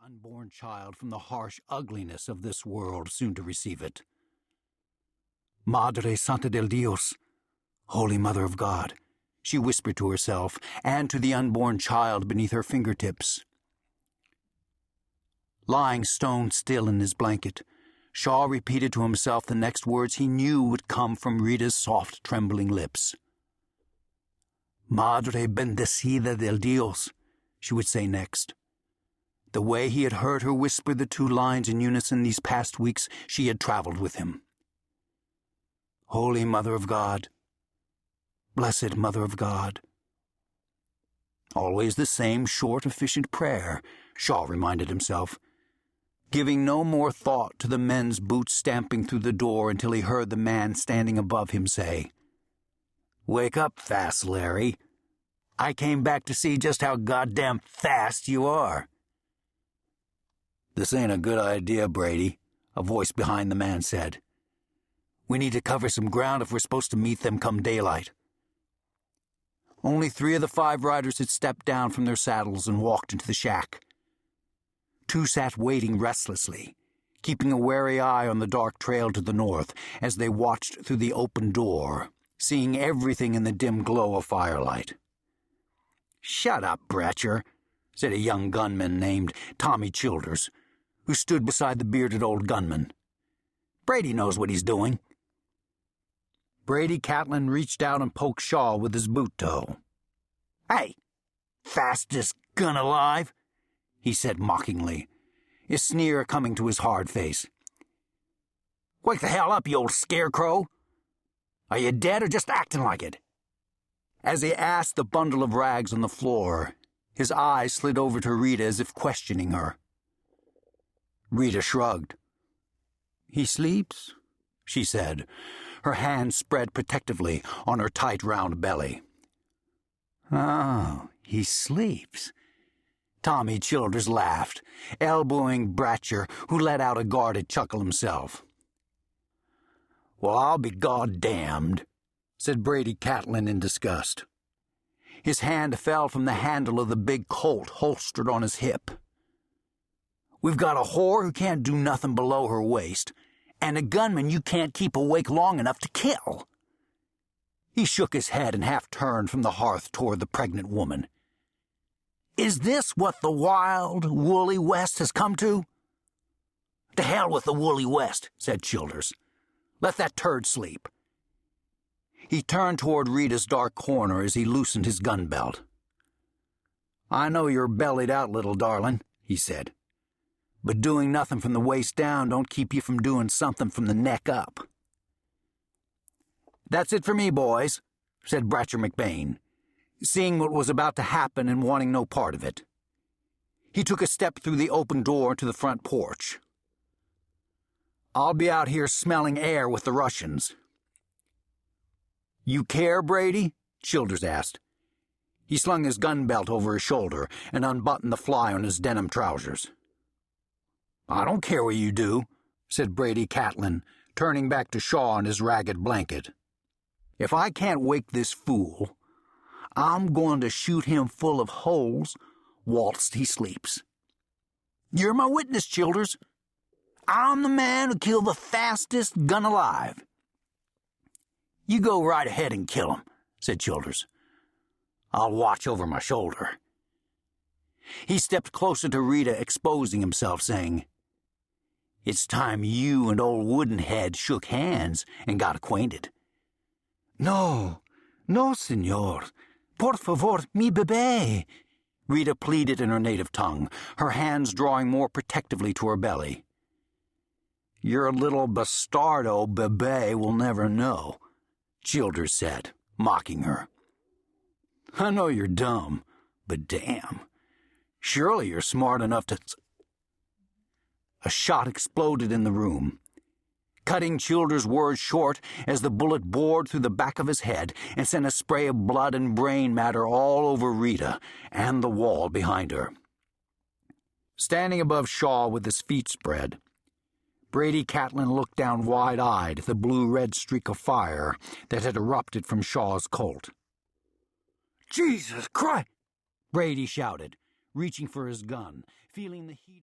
unborn child from the harsh ugliness of this world soon to receive it. Madre Santa del Dios, Holy Mother of God, she whispered to herself and to the unborn child beneath her fingertips. Lying stone still in his blanket, Shaw repeated to himself the next words he knew would come from Rita's soft, trembling lips. Madre bendecida del Dios, she would say next. The way he had heard her whisper the two lines in unison these past weeks she had traveled with him. Holy Mother of God, Blessed Mother of God. Always the same short, efficient prayer, Shaw reminded himself, giving no more thought to the men's boots stamping through the door until he heard the man standing above him say, "Wake up fast, Larry. I came back to see just how goddamn fast you are." "This ain't a good idea, Brady," a voice behind the man said. "We need to cover some ground if we're supposed to meet them come daylight." Only 3 of the 5 riders had stepped down from their saddles and walked into the shack. 2 sat waiting restlessly, keeping a wary eye on the dark trail to the north as they watched through the open door, seeing everything in the dim glow of firelight. "Shut up, Bratcher," said a young gunman named Tommy Childers, who stood beside the bearded old gunman. "Brady knows what he's doing." Brady Catlin reached out and poked Shaw with his boot toe. "Hey, fastest gun alive," he said mockingly, a sneer coming to his hard face. "Wake the hell up, you old scarecrow. Are you dead or just acting like it?" As he asked the bundle of rags on the floor, his eyes slid over to Rita as if questioning her. Rita shrugged. "He sleeps," she said, her hand spread protectively on her tight round belly. "Oh, he sleeps." Tommy Childers laughed, elbowing Bratcher, who let out a guarded chuckle himself. "Well, I'll be goddamned," said Brady Catlin in disgust. His hand fell from the handle of the big Colt holstered on his hip. "We've got a whore who can't do nothing below her waist, and a gunman you can't keep awake long enough to kill." He shook his head and half turned from the hearth toward the pregnant woman. "Is this what the wild, woolly West has come to?" "To hell with the woolly West," said Childers. "Let that turd sleep." He turned toward Rita's dark corner as he loosened his gun belt. "I know you're bellied out, little darling," he said. "But doing nothing from the waist down don't keep you from doing something from the neck up." "That's it for me, boys," said Bratcher McBain, seeing what was about to happen and wanting no part of it. He took a step through the open door to the front porch. "I'll be out here smelling air with the Russians." "You care, Brady?" Childers asked. He slung his gun belt over his shoulder and unbuttoned the fly on his denim trousers. "I don't care what you do," said Brady Catlin, turning back to Shaw in his ragged blanket. "If I can't wake this fool, I'm going to shoot him full of holes whilst he sleeps. You're my witness, Childers. I'm the man who killed the fastest gun alive." "You go right ahead and kill him," said Childers. "I'll watch over my shoulder." He stepped closer to Rita, exposing himself, saying, "It's time you and old Woodenhead shook hands and got acquainted." "No, no, senor. Por favor, mi bebé," Rita pleaded in her native tongue, her hands drawing more protectively to her belly. "Your little bastardo bebé will never know," Childers said, mocking her. "I know you're dumb, but damn, surely you're smart enough to—" A shot exploded in the room, cutting Childers' words short as the bullet bored through the back of his head and sent a spray of blood and brain matter all over Rita and the wall behind her. Standing above Shaw with his feet spread, Brady Catlin looked down wide-eyed at the blue-red streak of fire that had erupted from Shaw's Colt. "Jesus Christ!" Brady shouted, reaching for his gun, feeling the heat